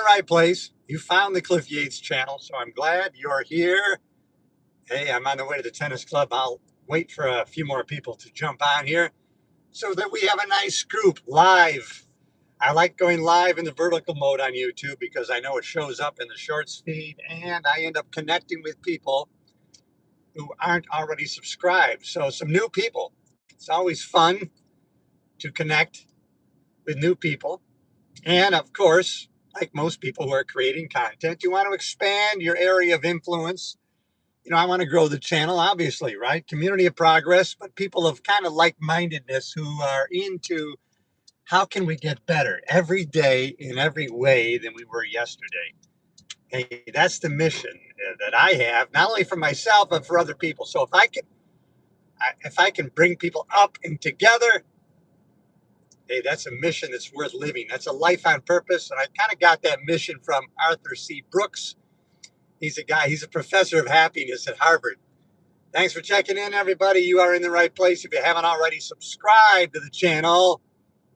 the right place. You found the Cliff Yates channel, so I'm glad you're here. Hey, I'm on the way to the tennis club. I'll wait for a few more people to jump on here so that we have a nice group live. I like going live in the vertical mode on YouTube because I know it shows up in the shorts feed and I end up connecting with people who aren't already subscribed. So some new people. It's always fun to connect with new people. And of course, like most people who are creating content, you want to expand your area of influence. I want to grow the channel, obviously, right? Community of progress, but people of kind of like-mindedness who are into how can we get better every day in every way than we were yesterday. Hey, that's the mission that I have, not only for myself, but for other people. So if I can bring people up and together, hey, that's a mission that's worth living. That's a life on purpose. And I kind of got that mission from Arthur C. Brooks. He's a professor of happiness at Harvard. Thanks for checking in, everybody. You are in the right place. If you haven't already subscribed to the channel,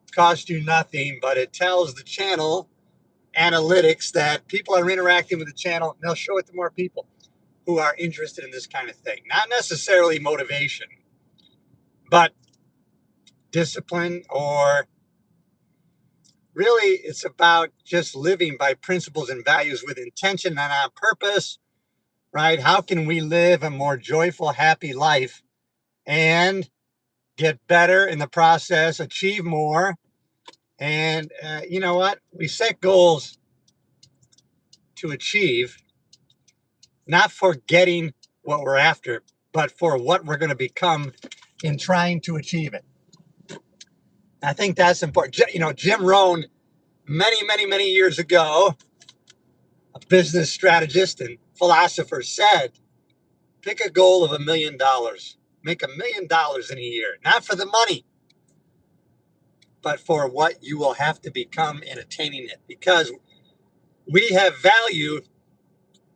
it costs you nothing, but it tells the channel analytics that people are interacting with the channel, and they'll show it to more people who are interested in this kind of thing. Not necessarily motivation, but discipline, or really it's about just living by principles and values with intention and on purpose, right? How can we live a more joyful, happy life and get better in the process, achieve more? And you know what? We set goals to achieve, not for getting what we're after, but for what we're going to become in trying to achieve it. I think that's important. Jim Rohn, many years ago, a business strategist and philosopher, said, pick a goal of $1 million. Make $1 million in a year, not for the money, but for what you will have to become in attaining it. Because we have value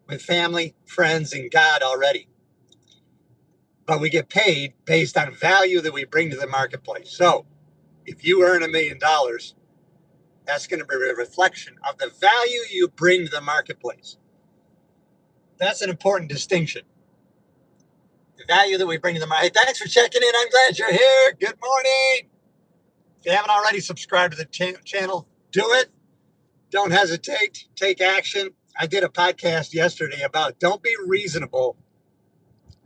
with family, friends, and God already. But we get paid based on value that we bring to the marketplace. So if you earn $1 million, that's going to be a reflection of the value you bring to the marketplace. That's an important distinction. The value that we bring to the market. Hey, thanks for checking in. I'm glad you're here. Good morning. If you haven't already subscribed to the channel, do it. Don't hesitate. Take action. I did a podcast yesterday about don't be reasonable.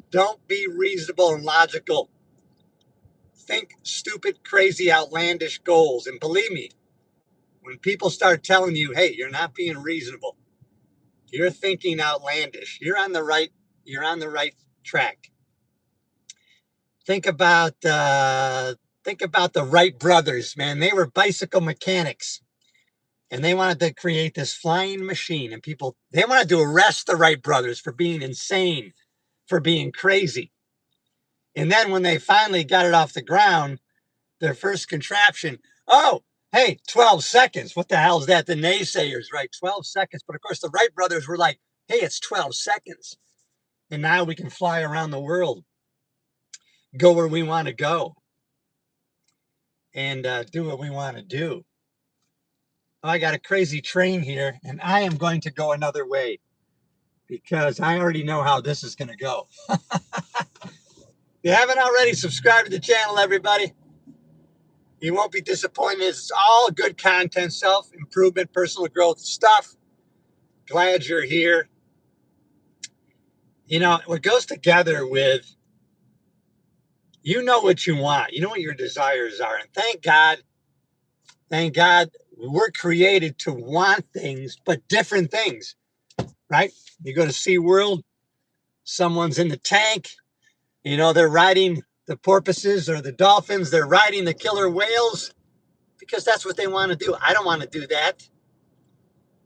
Don't be reasonable and logical. Think stupid, crazy, outlandish goals. And believe me, when people start telling you, hey, you're not being reasonable, you're thinking outlandish, you're on the right track. Think about the Wright brothers, man. They were bicycle mechanics. And they wanted to create this flying machine. And they wanted to arrest the Wright brothers for being insane, for being crazy. And then when they finally got it off the ground, their first contraption, oh, hey, 12 seconds. What the hell is that? The naysayers, right? 12 seconds. But of course, the Wright brothers were like, hey, it's 12 seconds. And now we can fly around the world, go where we want to go, and do what we want to do. Oh, I got a crazy train here, and I am going to go another way because I already know how this is going to go. If you haven't already subscribed to the channel, everybody, you won't be disappointed. It's all good content, self-improvement, personal growth stuff. Glad you're here. What goes together with, you know what you want. You know what your desires are. And thank God, we're created to want things, but different things, right? You go to SeaWorld, someone's in the tank, they're riding the porpoises or the dolphins, they're riding the killer whales because that's what they want to do. I don't want to do that.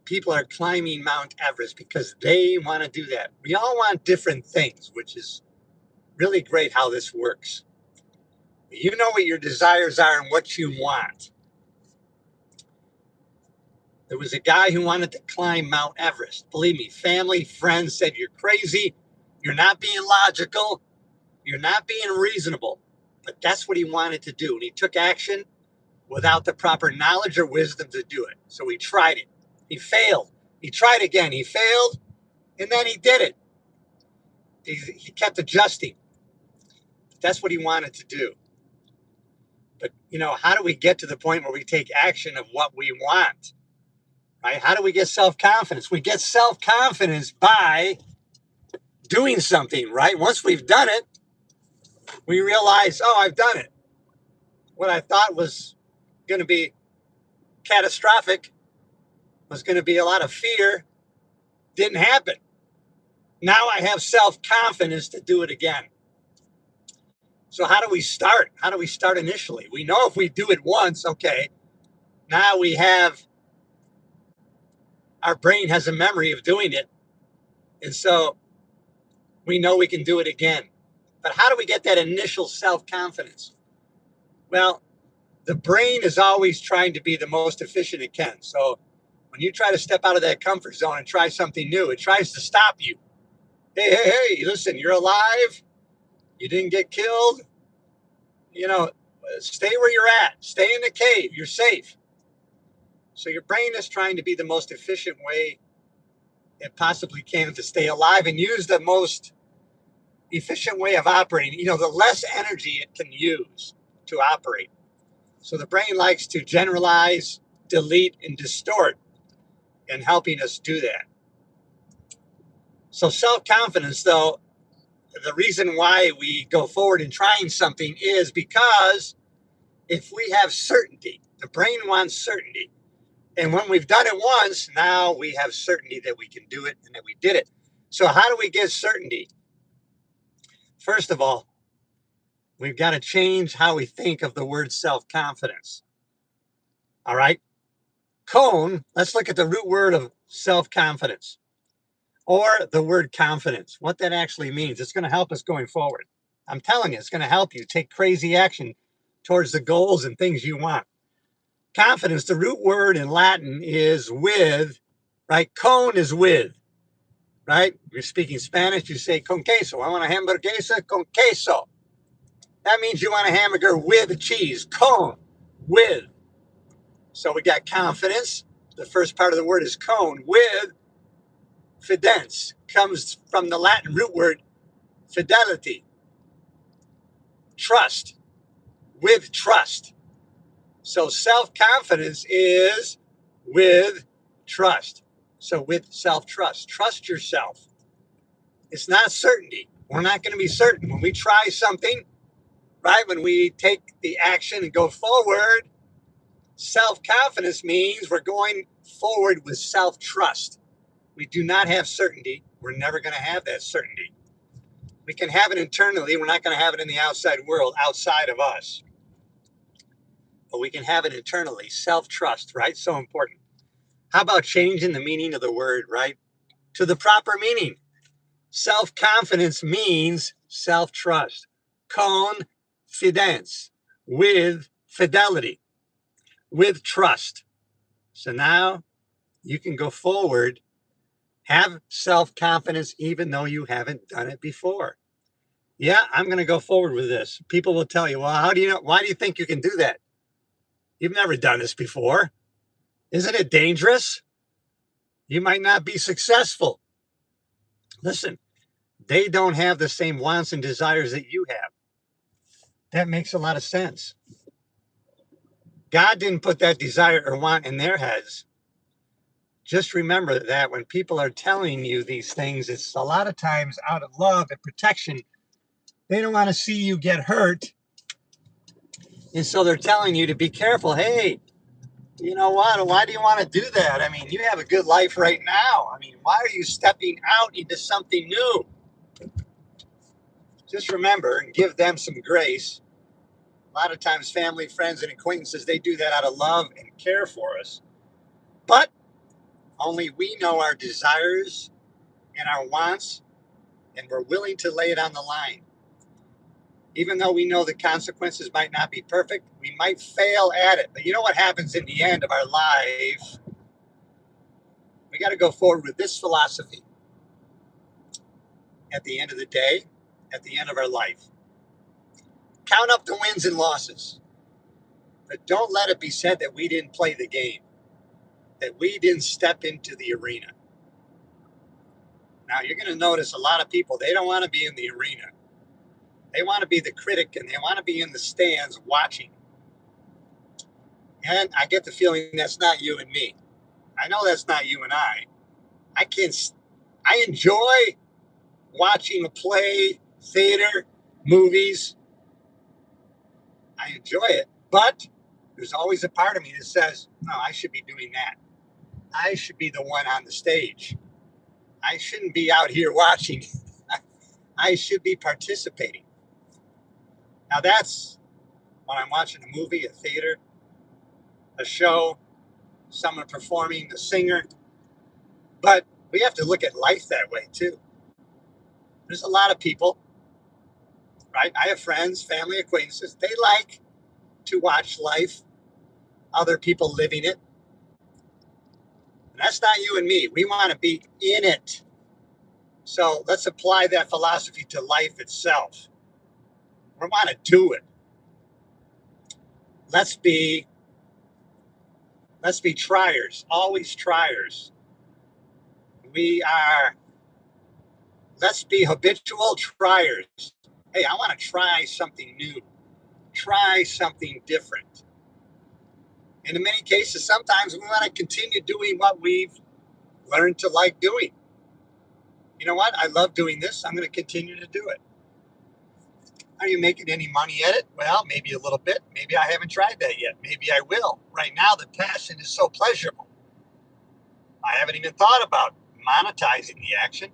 People are climbing Mount Everest because they want to do that. We all want different things, which is really great how this works. You know what your desires are and what you want. There was a guy who wanted to climb Mount Everest. Believe me, family, friends said, you're crazy. You're not being logical. You're not being reasonable. But that's what he wanted to do. And he took action without the proper knowledge or wisdom to do it. So he tried it. He failed. He tried again. He failed, and then he did it. He kept adjusting. That's what he wanted to do. But, how do we get to the point where we take action of what we want? Right? How do we get self-confidence? We get self-confidence by doing something, right? Once we've done it, we realize, oh, I've done it. What I thought was going to be catastrophic, was going to be a lot of fear, didn't happen. Now I have self-confidence to do it again. So how do we start? How do we start initially? We know if we do it once, okay, now we have, our brain has a memory of doing it. And so we know we can do it again. But how do we get that initial self-confidence? Well, the brain is always trying to be the most efficient it can. So when you try to step out of that comfort zone and try something new, it tries to stop you. Hey, listen, you're alive. You didn't get killed. Stay where you're at. Stay in the cave. You're safe. So your brain is trying to be the most efficient way it possibly can to stay alive and use the most efficient way of operating, the less energy it can use to operate. So the brain likes to generalize, delete, and distort in helping us do that. So self-confidence, though, the reason why we go forward in trying something is because if we have certainty, the brain wants certainty. And when we've done it once, now we have certainty that we can do it and that we did it. So how do we get certainty? First of all, we've got to change how we think of the word self-confidence. All right? Let's look at the root word of self-confidence or the word confidence, what that actually means. It's going to help us going forward. I'm telling you, it's going to help you take crazy action towards the goals and things you want. Confidence, the root word in Latin is with, right? Con is with, right? If you're speaking Spanish, you say con queso. I want a hamburguesa con queso. That means you want a hamburger with cheese, con, with. So we got confidence. The first part of the word is con, with. Fidens comes from the Latin root word fidelity, trust, with trust. So self-confidence is with trust. So with self-trust, trust yourself. It's not certainty. We're not going to be certain. When we try something, right, when we take the action and go forward, self-confidence means we're going forward with self-trust. We do not have certainty. We're never going to have that certainty. We can have it internally. We're not going to have it in the outside world, outside of us. But we can have it internally. Self-trust, right? So important. How about changing the meaning of the word, right, to the proper meaning? Self-confidence means self-trust. Confidence, with fidelity, with trust. So now you can go forward, have self-confidence even though you haven't done it before. Yeah, I'm going to go forward with this. People will tell you, well, how do you know? Why do you think you can do that? You've never done this before. Isn't it dangerous? You might not be successful. Listen, they don't have the same wants and desires that you have. That makes a lot of sense. God didn't put that desire or want in their heads. Just remember that when people are telling you these things, it's a lot of times out of love and protection. They don't want to see you get hurt. And so they're telling you to be careful. Hey, you know what? Why do you want to do that? I mean, you have a good life right now. I mean, why are you stepping out into something new? Just remember and give them some grace. A lot of times family, friends, and acquaintances, they do that out of love and care for us. But only we know our desires and our wants, and we're willing to lay it on the line. Even though we know the consequences might not be perfect, we might fail at it. But you know what happens in the end of our life? We got to go forward with this philosophy at the end of the day, at the end of our life. Count up the wins and losses, but don't let it be said that we didn't play the game. that we didn't step into the arena. Now, you're going to notice a lot of people, they don't want to be in the arena. They want to be the critic and they want to be in the stands watching. And I get the feeling that's not you and me. I know that's not you and I. I enjoy watching a play, theater, movies. I enjoy it. But there's always a part of me that says, no, I should be doing that. I should be the one on the stage. I shouldn't be out here watching. I should be participating. Now that's when I'm watching a movie, a theater, a show, someone performing, a singer. But we have to look at life that way too. There's a lot of people, right? I have friends, family, acquaintances. They like to watch life, other people living it. And that's not you and me. We want to be in it. So let's apply that philosophy to life itself. We want to do it. Let's be triers, always triers. Let's be habitual triers. Hey, I want to try something new, try something different. And in many cases, sometimes we want to continue doing what we've learned to like doing. You know what? I love doing this. I'm going to continue to do it. Are you making any money at it? Well, maybe a little bit. Maybe I haven't tried that yet. Maybe I will. Right now, the passion is so pleasurable. I haven't even thought about monetizing the action.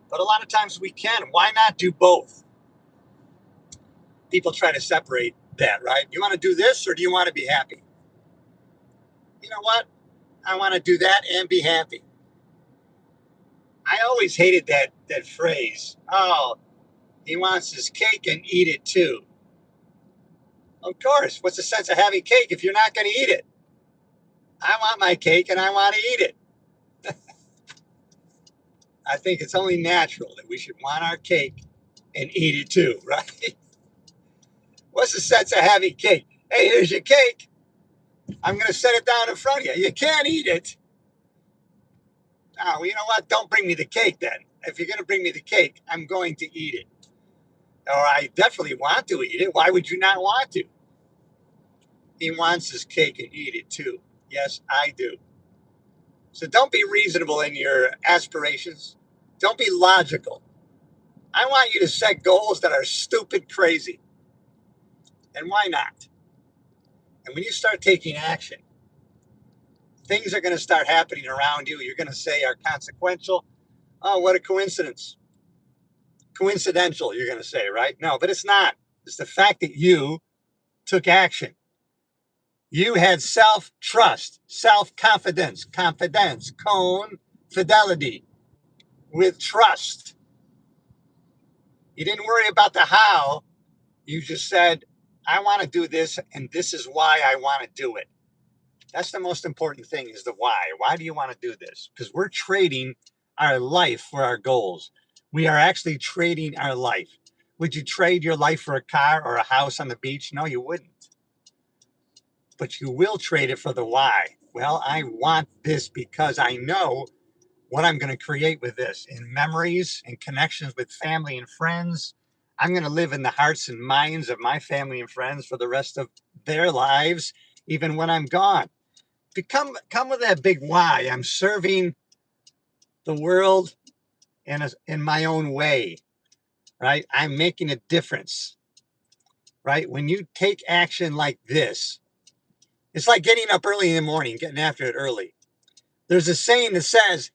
But a lot of times we can. Why not do both? People try to separate that, right? You want to do this or do you want to be happy? You know what? I want to do that and be happy. I always hated that phrase. Oh, he wants his cake and eat it too. Of course. What's the sense of having cake if you're not going to eat it? I want my cake and I want to eat it. I think it's only natural that we should want our cake and eat it too, right? What's the sense of having cake? Hey, here's your cake. I'm going to set it down in front of you. You can't eat it. Oh, you know what? Don't bring me the cake then. If you're going to bring me the cake, I'm going to eat it. Or I definitely want to eat it. Why would you not want to? He wants his cake and eat it too. Yes, I do. So don't be reasonable in your aspirations. Don't be logical. I want you to set goals that are stupid crazy. And why not? And when you start taking action, things are going to start happening around you. You're going to say are consequential. Oh, what a coincidence. Coincidental, you're going to say, right? No, but it's not. It's the fact that you took action. You had self-trust, self-confidence, fidelity with trust. You didn't worry about the how. You just said, I want to do this, and this is why I want to do it. That's the most important thing is the why. Why do you want to do this? Because we're trading our life for our goals. We are actually trading our life. Would you trade your life for a car or a house on the beach? No, you wouldn't. But you will trade it for the why. Well, I want this because I know what I'm going to create with this in memories and connections with family and friends. I'm going to live in the hearts and minds of my family and friends for the rest of their lives, even when I'm gone. Come with that big why. I'm serving the world in my own way, right? I'm making a difference, right? When you take action like this, it's like getting up early in the morning, getting after it early. There's a saying that says,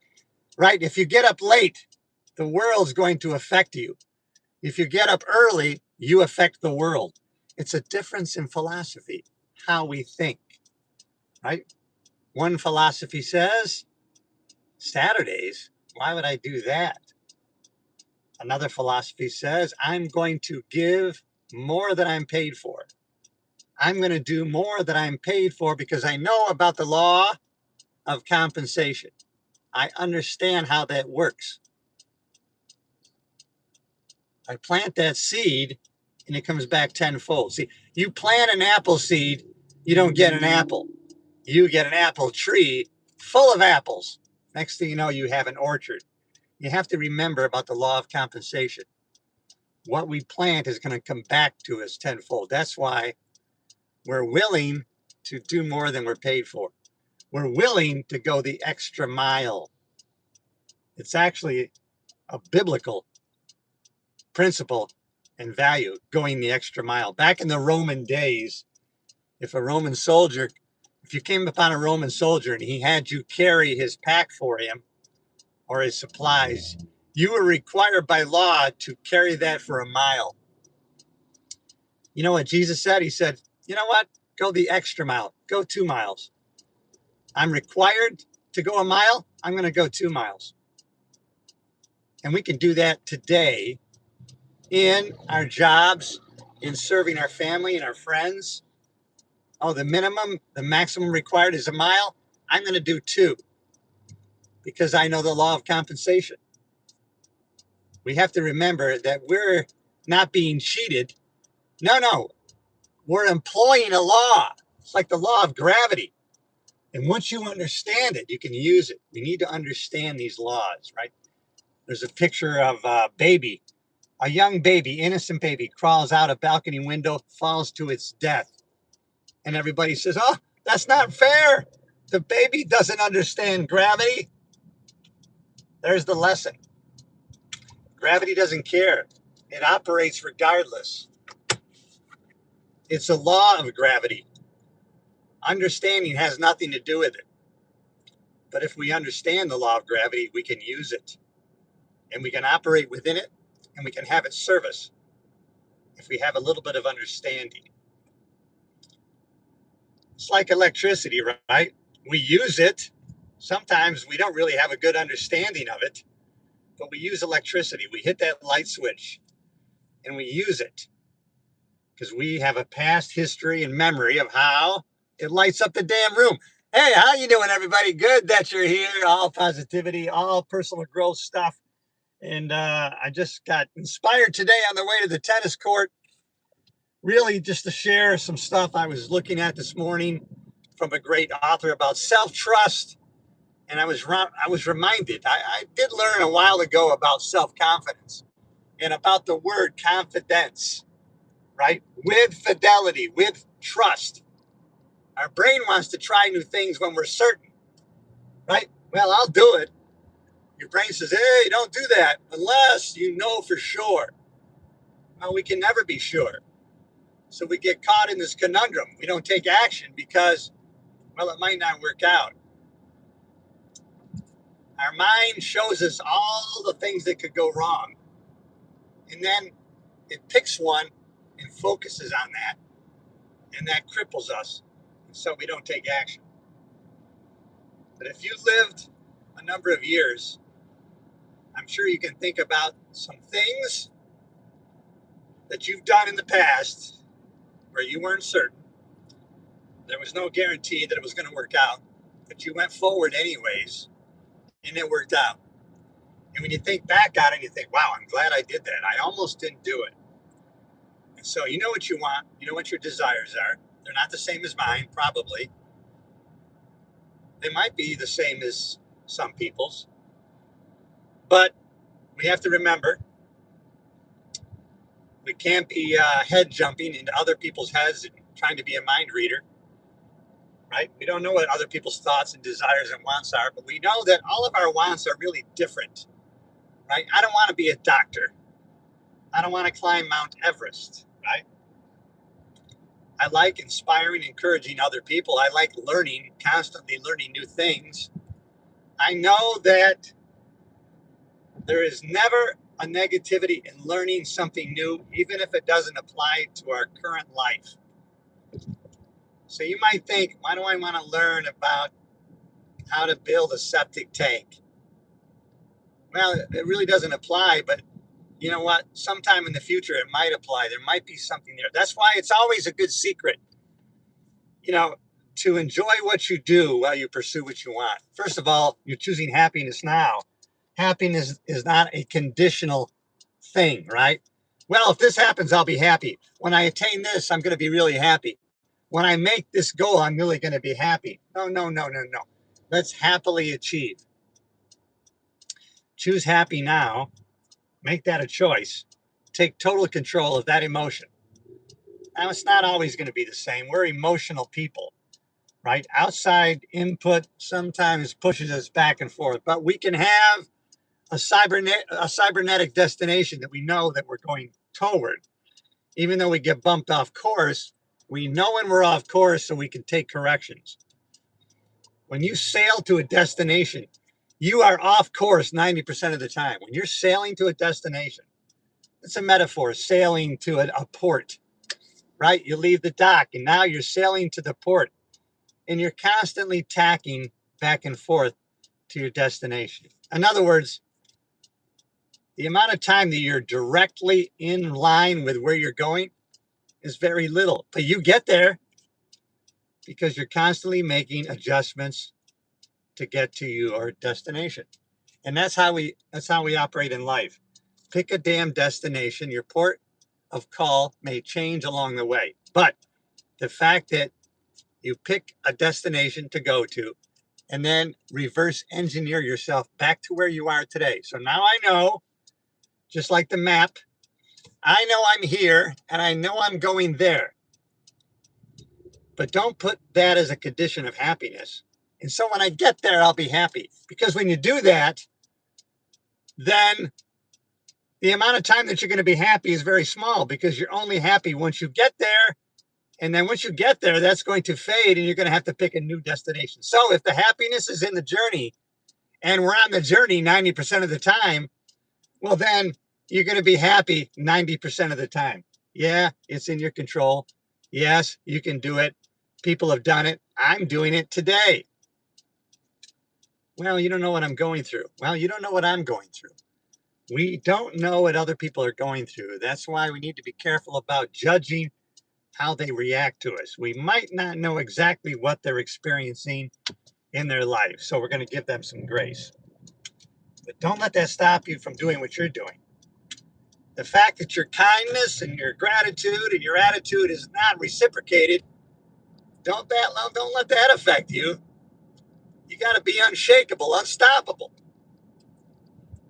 right, if you get up late, the world's going to affect you. If you get up early, you affect the world. It's a difference in philosophy, how we think, right? One philosophy says, Saturdays, why would I do that? Another philosophy says, I'm going to give more than I'm paid for. I'm going to do more than I'm paid for because I know about the law of compensation. I understand how that works. I plant that seed and it comes back tenfold. See, you plant an apple seed, you don't get an apple. You get an apple tree, full of apples. Next thing you know, you have an orchard. You have to remember about the law of compensation. What we plant is going to come back to us tenfold. That's why we're willing to do more than we're paid for. We're willing to go the extra mile. It's actually a biblical principle and value, going the extra mile. Back in the Roman days, if you came upon a Roman soldier and he had you carry his pack for him or his supplies, you were required by law to carry that for a mile. You know what Jesus said? He said, you know what? Go the extra mile. Go 2 miles. I'm required to go a mile. I'm going to go 2 miles. And we can do that today in our jobs, in serving our family and our friends. Oh, the maximum required is a mile. I'm going to do 2 because I know the law of compensation. We have to remember that we're not being cheated. No, we're employing a law. It's like the law of gravity. And once you understand it, you can use it. We need to understand these laws, right? There's a picture of a baby, a young baby, innocent baby, crawls out a balcony window, falls to its death. And everybody says, oh, that's not fair. The baby doesn't understand gravity. There's the lesson. Gravity doesn't care. It operates regardless. It's a law of gravity. Understanding has nothing to do with it. But if we understand the law of gravity, we can use it. And we can operate within it, and we can have it serve us if we have a little bit of understanding. It's like electricity, right? We use it. Sometimes we don't really have a good understanding of it, but we use electricity. We hit that light switch, and we use it because we have a past history and memory of how it lights up the damn room. Hey, how you doing, everybody? Good that you're here. All positivity, all personal growth stuff. And I just got inspired today on the way to the tennis court, really just to share some stuff I was looking at this morning from a great author about self-trust. And I was reminded, I did learn a while ago about self-confidence and about the word confidence, right? With fidelity, with trust. Our brain wants to try new things when we're certain, right? Well, I'll do it. Your brain says, hey, don't do that unless you know for sure. Well, we can never be sure. So we get caught in this conundrum. We don't take action because, well, it might not work out. Our mind shows us all the things that could go wrong. And then it picks one and focuses on that. And that cripples us. And so we don't take action. But if you lived a number of years, I'm sure you can think about some things that you've done in the past where you weren't certain. There was no guarantee that it was going to work out, but you went forward anyways, and it worked out. And when you think back on it, you think, wow, I'm glad I did that. I almost didn't do it. And so you know what you want. You know what your desires are. They're not the same as mine, probably. They might be the same as some people's. But we have to remember, we can't be head jumping into other people's heads and trying to be a mind reader, right? We don't know what other people's thoughts and desires and wants are, but we know that all of our wants are really different, right? I don't want to be a doctor. I don't want to climb Mount Everest, right? I like inspiring, encouraging other people. I like learning, constantly learning new things. I know that there is never a negativity in learning something new, even if it doesn't apply to our current life. So you might think, why do I want to learn about how to build a septic tank? Well, it really doesn't apply, but you know what? Sometime in the future, it might apply. There might be something there. That's why it's always a good secret, to enjoy what you do while you pursue what you want. First of all, you're choosing happiness now. Happiness is not a conditional thing, right? Well, if this happens, I'll be happy. When I attain this, I'm going to be really happy. When I make this goal, I'm really going to be happy. No. Let's happily achieve. Choose happy now. Make that a choice. Take total control of that emotion. Now, it's not always going to be the same. We're emotional people, right? Outside input sometimes pushes us back and forth, but we can have a cybernetic destination that we know that we're going toward. Even though we get bumped off course, we know when we're off course so we can take corrections. When you sail to a destination, you are off course 90% of the time. When you're sailing to a destination, it's a metaphor, sailing to a port, right? You leave the dock and now you're sailing to the port and you're constantly tacking back and forth to your destination. In other words, the amount of time that you're directly in line with where you're going is very little, but you get there because you're constantly making adjustments to get to your destination. And that's how we operate in life. Pick a damn destination. Your port of call may change along the way, but the fact that you pick a destination to go to and then reverse engineer yourself back to where you are today. So now I know, just like the map, I know I'm here and I know I'm going there. But don't put that as a condition of happiness. And so when I get there, I'll be happy. Because when you do that, then the amount of time that you're going to be happy is very small because you're only happy once you get there. And then once you get there, that's going to fade and you're going to have to pick a new destination. So if the happiness is in the journey and we're on the journey 90% of the time, well, then you're going to be happy 90% of the time. Yeah, it's in your control. Yes, you can do it. People have done it. I'm doing it today. Well, you don't know what I'm going through. Well, you don't know what I'm going through. We don't know what other people are going through. That's why we need to be careful about judging how they react to us. We might not know exactly what they're experiencing in their life, so we're going to give them some grace. But don't let that stop you from doing what you're doing. The fact that your kindness and your gratitude and your attitude is not reciprocated, don't let that affect you. You got to be unshakable, unstoppable.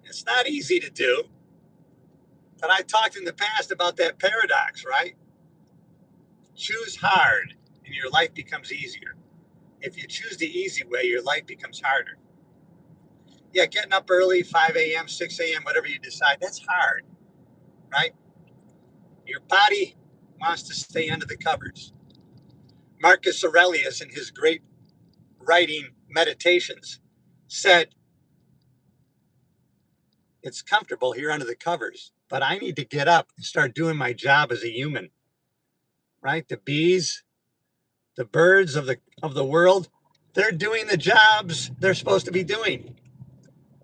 It's not easy to do, but I talked in the past about that paradox, right? Choose hard and your life becomes easier. If you choose the easy way, your life becomes harder. Yeah, getting up early, 5 a.m., 6 a.m., whatever you decide, that's hard, right? Your body wants to stay under the covers. Marcus Aurelius, in his great writing Meditations, said, it's comfortable here under the covers, but I need to get up and start doing my job as a human, right? The bees, the birds of the world, they're doing the jobs they're supposed to be doing.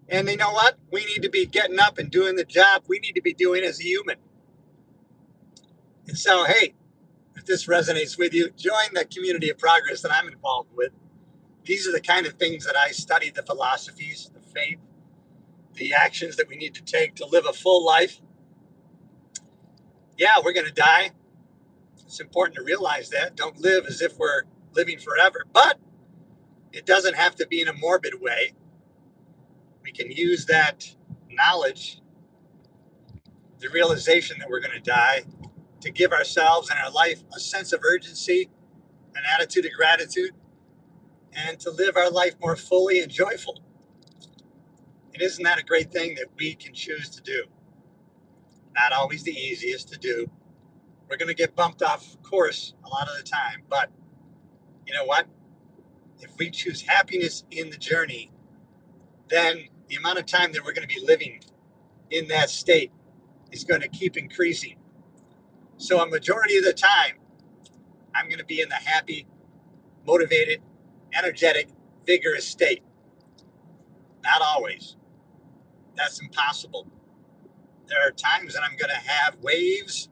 And you know what? We need to be getting up and doing the job we need to be doing as a human. And so, hey, if this resonates with you, join the community of progress that I'm involved with. These are the kind of things that I study, the philosophies, the faith, the actions that we need to take to live a full life. Yeah, we're going to die. It's important to realize that. Don't live as if we're living forever. But it doesn't have to be in a morbid way. We can use that knowledge, the realization that we're going to die, to give ourselves and our life a sense of urgency, an attitude of gratitude, and to live our life more fully and joyful. And isn't that a great thing that we can choose to do? Not always the easiest to do. We're going to get bumped off course a lot of the time. But you know what? If we choose happiness in the journey, then the amount of time that we're going to be living in that state is going to keep increasing. So a majority of the time, I'm going to be in the happy, motivated, energetic, vigorous state. Not always. That's impossible. There are times that I'm going to have waves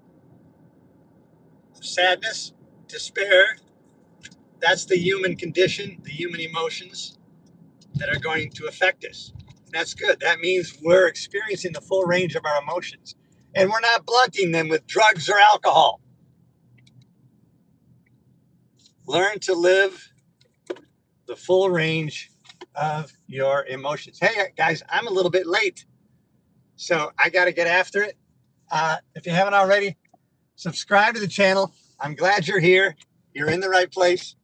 of sadness, despair. That's the human condition, the human emotions that are going to affect us. And that's good. That means we're experiencing the full range of our emotions. And we're not blunting them with drugs or alcohol. Learn to live the full range of your emotions. Hey, guys, I'm a little bit late, so I got to get after it. If you haven't already, subscribe to the channel. I'm glad you're here. You're in the right place.